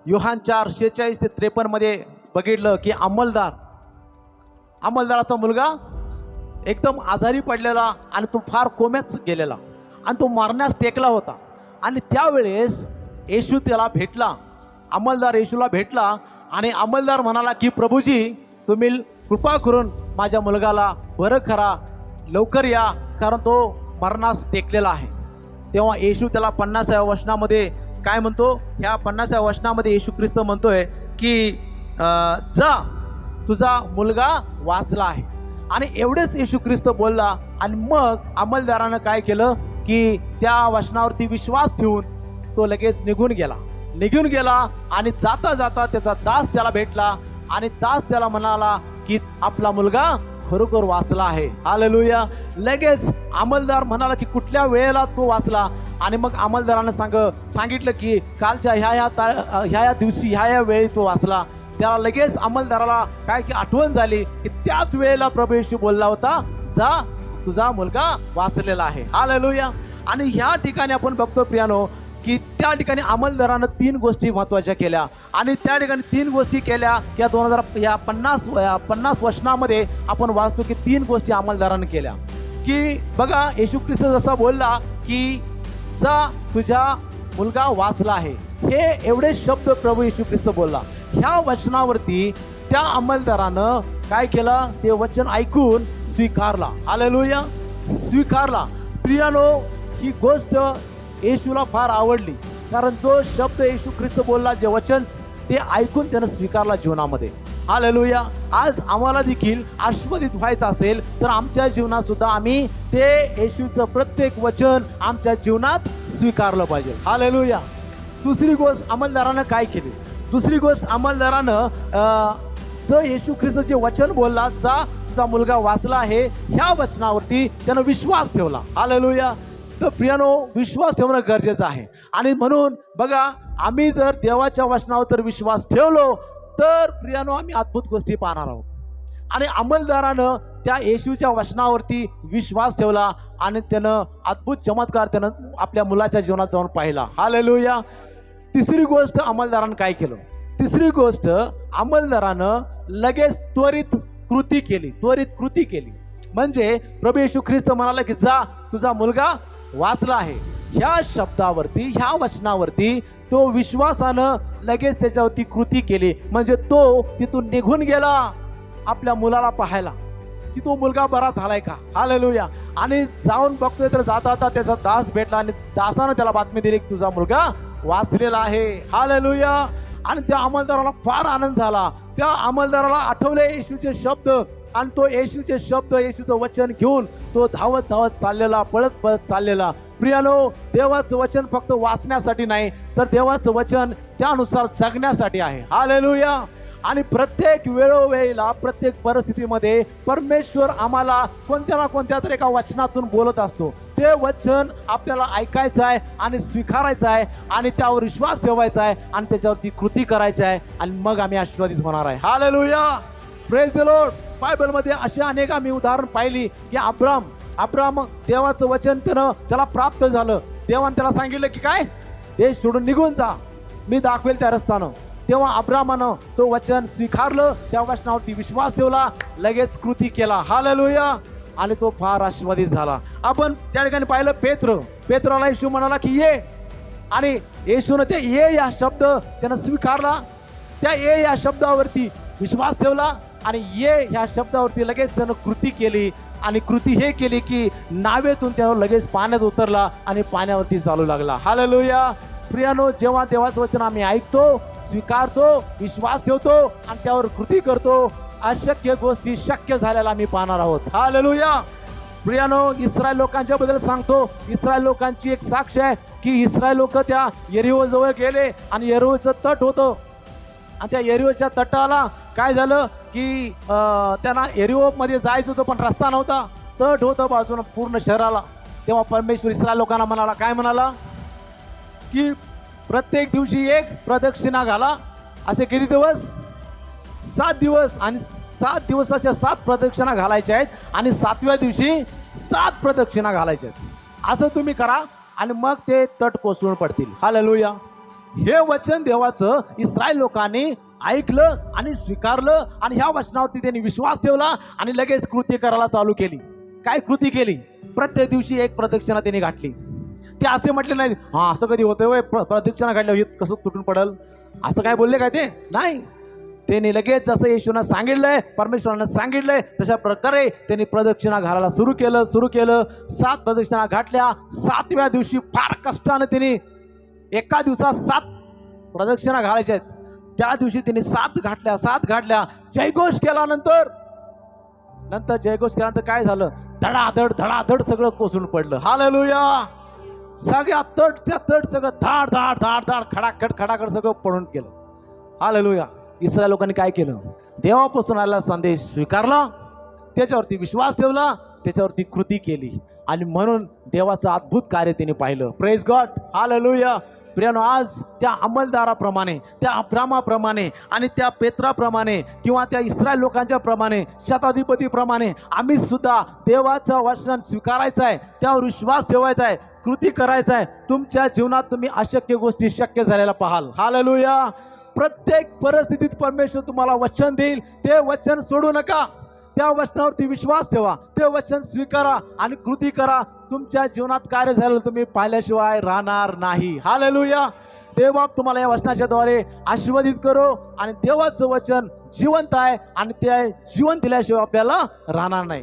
योहान 4:46 ते 53 मध्ये बघितलं की अंमलदाराचा मुलगा एकदम आजारी पडलेला आणि तो फार कोम्याच गेलेला आणि तो मरण्यास टेकला होता. आणि त्यावेळेस येशू त्याला भेटला, अंमलदार येशूला भेटला आणि अंमलदार म्हणाला की प्रभूजी तुम्ही कृपा करून माझ्या मुलगाला बरं करा, लवकर या, कारण तो मरणास टेकलेला आहे. तेव्हा येशू त्याला 50व्या वचनामध्ये काय म्हणतो, ह्या 50व्या वचनामध्ये येशू ख्रिस्त म्हणतोय की जा तुझा मुलगा वाचला आहे. आणि एवढेच येशू ख्रिस्त बोलला आणि मग अंमलदारानं काय केलं की त्या वचनावरती विश्वास ठेवून तो लगेच निघून गेला आणि जाता जाता त्याचा दास त्याला भेटला आणि दास त्याला म्हणाला की आपला मुलगा खरोखर वाचला आहे. हालेलुया. लगेच अंमलदार म्हणाला की कुठल्या वेळेला तो वाचला. आणि मग अंमलदारानं सांगितलं की कालच्या ह्या दिवशी ह्या वेळी तो वाचला. त्याला लगेच अंमलदाराला काय की आठवण झाली की त्याच वेळेला प्रभू येशू बोलला होता, जा तुझा मुलगा वाचलेला आहे. हालेलुया. आणि ह्या ठिकाणी आपण बघतो प्रियानो की त्या ठिकाणी अंमलदारानं 3 गोष्टी महत्त्वाच्या केल्या आणि त्या ठिकाणी 3 गोष्टी केल्या. या 50 वचनामध्ये आपण वाचतो की 3 गोष्टी अंमलदारानं केल्या. की बघा येशू ख्रिस्त जसा बोलला की जा तुझा मुलगा वाचला आहे, हे एवढे शब्द प्रभू येशू ख्रिस्त बोलला. ह्या वचनावरती त्या अंमलदारानं काय केलं, ते वचन ऐकून स्वीकारला. हालेलुया. स्वीकारला. प्रियानो, ही गोष्ट येशूला फार आवडली, कारण जो शब्द येशू ख्रिस्त बोलला, जे वचन ते ऐकून त्यानं स्वीकारला जीवनामध्ये. हालेलुया. आज आम्हाला देखील आशीर्वादित व्हायचं असेल तर आमच्या जीवनात सुद्धा आम्ही ते येशूचं प्रत्येक वचन आमच्या जीवनात स्वीकारलं पाहिजे. हालेलुया. दुसरी गोष्ट अंमलदारानं काय केली, दुसरी गोष्ट अंमलदारानं जो येशू ख्रिस्त जे वचन बोलला, जा तुझा मुलगा वाचला आहे, ह्या वचनावरती त्यानं विश्वास ठेवला. हालेलुया. तर प्रियानो, विश्वास ठेवणं गरजेचं आहे. आणि म्हणून बघा, आम्ही जर देवाच्या वचनावर जर विश्वास ठेवलो तर प्रियानो आम्ही अद्भुत गोष्टी पाहणार आहोत. आणि अंमलदारानं त्या येशूच्या वचनावरती विश्वास ठेवला आणि त्यानं अद्भुत चमत्कार त्यानं आपल्या मुलाच्या जीवनात जाऊन पाहिला. हालेलुया. तिसरी गोष्ट अंमलदारानं काय केलं, तिसरी गोष्ट अंमलदारानं लगेच त्वरित कृती केली. म्हणजे प्रभू येशू ख्रिस्त म्हणाला की जा तुझा मुलगा वाचला आहे, ह्या शब्दावरती, ह्या वचनावरती तो विश्वासानं लगेच त्याच्यावरती कृती केली. म्हणजे तो तिथून निघून गेला आपल्या मुलाला पाहायला की तो मुलगा बरा झालाय का. हालेलुया. आणि जाऊन बघतोय तर जाता त्याचा दास भेटला आणि दासानं त्याला बातमी दिली की तुझा मुलगा वाचलेला आहे. हालेलुया. आणि त्या अंमलदाराला फार आनंद झाला. त्या अंमलदाराला आठवले येशूचे शब्द आणि तो येशूचे शब्द, येशूचं वचन घेऊन तो धावत चाललेला, पळत चाललेला. प्रियानो, देवाचं वचन फक्त वाचण्यासाठी नाही, तर देवाचं वचन त्यानुसार जगण्यासाठी आहे. हालेलुया. आणि प्रत्येक वेळोवेळीला, प्रत्येक परिस्थितीमध्ये परमेश्वर आम्हाला कोणत्या ना कोणत्या तरी एका वचनातून बोलत असतो. ते वचन आपल्याला ऐकायचं आहे आणि स्वीकारायचं आहे आणि त्यावर विश्वास ठेवायचा आहे आणि त्याच्यावरती कृती करायची आहे आणि मग आम्ही आशीर्वादित होणार आहे. हालेलुया. Praise the Lord. बायबलमध्ये अशी अनेक आम्ही उदाहरण पाहिली की अब्राम देवाचं वचन त्याला प्राप्त झालं. देवाने त्याला सांगितलं की काय, देश सोडून निघून जा, मी दाखवेल त्या रस्त्यानं. तेव्हा अब्रामानं तो वचन स्वीकारलं, त्या वचनावरती विश्वास ठेवला, लगेच कृती केला. हालेलुया. आणि तो फार आशीर्वादित झाला. आपण त्या ठिकाणी पाहिलं पेत्राला येशू म्हणाला की ये, आणि येशूनं ते ये या शब्द त्यानं स्वीकारला. त्या ये या शब्दावरती विश्वास ठेवला आणि ये ह्या शब्दावरती लगेच त्यानं कृती केली. आणि कृती हे केली की नावेतून त्यावर लगेच पाण्यात उतरला आणि पाण्यावरती चालू लागला. हालेलुया. प्रियानो, जेव्हा देवाचं वचन आम्ही ऐकतो, स्वीकारतो, विश्वास ठेवतो आणि त्यावर कृती करतो, अशक्य गोष्टी शक्य झालेला आम्ही पाहणार आहोत. हालेलुया. प्रियानो, इस्रायल लोकांच्या बद्दल सांगतो. इस्रायल लोकांची एक साक्ष आहे की इस्रायल लोक त्या यरीहो जवळ गेले आणि यरीहोचं तट होतं आणि त्या यरीहोच्या तटाला काय झालं की त्यांना यरीहो मध्ये जायचं होतं पण रस्ता नव्हता, तट होतं बाजूनं पूर्ण शहराला. तेव्हा परमेश्वर इस्रायल लोकांना म्हणाला, काय म्हणाला की प्रत्येक दिवशी एक प्रदक्षिणा घाला. असे किती दिवस? 7 दिवस. आणि 7 दिवसाच्या 7 प्रदक्षिणा घालायच्या आहेत आणि 7व्या दिवशी 7 प्रदक्षिणा घालायच्या आहेत. असं तुम्ही करा आणि मग ते तट कोसळून पडतील. हालेलुया. हे वचन देवाचं इस्रायल लोकांनी ऐकलं आणि स्वीकारलं आणि ह्या वचनावरती त्यांनी विश्वास ठेवला आणि लगेच कृती करायला चालू केली. काय कृती केली? प्रत्येक दिवशी एक प्रदक्षिणा त्यांनी घातली. ते असे म्हटले नाही, हा असं कधी होतं वय प्रदक्षिणा घातल्यावर हे कसं तुटून पडल, असं काय बोलले काय? ते नाही. त्यांनी लगेच जसं येशूनं सांगितलंय, परमेश्वरानं सांगितलंय, तशा प्रकारे त्यांनी प्रदक्षिणा घालायला सुरू केलं. 7 प्रदक्षिणा घातल्या. 7व्या दिवशी फार कष्टानं त्यांनी, एका दिवसात 7 प्रदक्षिणा घालायच्या आहेत, त्या दिवशी त्यांनी 7 घातल्या. जयघोष केल्यानंतर काय झालं? धडाधड सगळं कोसळून पडलं. हालेलुया. सगळ्या तटच्या तट सगळं धाड खडाखड सगळं पडून गेलं. हालेलुया. इस्रायल लोकांनी काय केलं? देवापासून आलेला संदेश स्वीकारला, त्याच्यावरती विश्वास ठेवला, त्याच्यावरती कृती केली आणि म्हणून देवाचं अद्भुत कार्य त्यांनी पाहिलं. Praise God. हालेलुया. प्रियानो, आज त्या अंमलदाराप्रमाणे, त्या अब्रामाप्रमाणे आणि त्या पेत्राप्रमाणे किंवा त्या इस्रायल लोकांच्या प्रमाणे, शताधिपतीप्रमाणे आम्ही सुद्धा देवाचं वचन स्वीकारायचं आहे, त्यावर विश्वास ठेवायचा आहे, कृती करायचा आहे. तुमच्या जीवनात तुम्ही अशक्य गोष्टी शक्य झालेला पाहाल. हालेलुया. प्रत्येक परिस्थितीत परमेश्वर तुम्हाला वचन देईल. ते वचन सोडू नका. त्या वचनावरती विश्वास ठेवा, ते वचन स्वीकारा आणि कृती करा. तुमच्या जीवनात कार्य झालं तुम्ही पाहिल्याशिवाय राहणार नाही. हालेलुया. देवबाप तुम्हाला या वचनाच्या द्वारे आशीर्वादित करो आणि देवाचं वचन जिवंत आहे आणि ते जीवन दिल्याशिवाय आपल्याला राहणार नाही.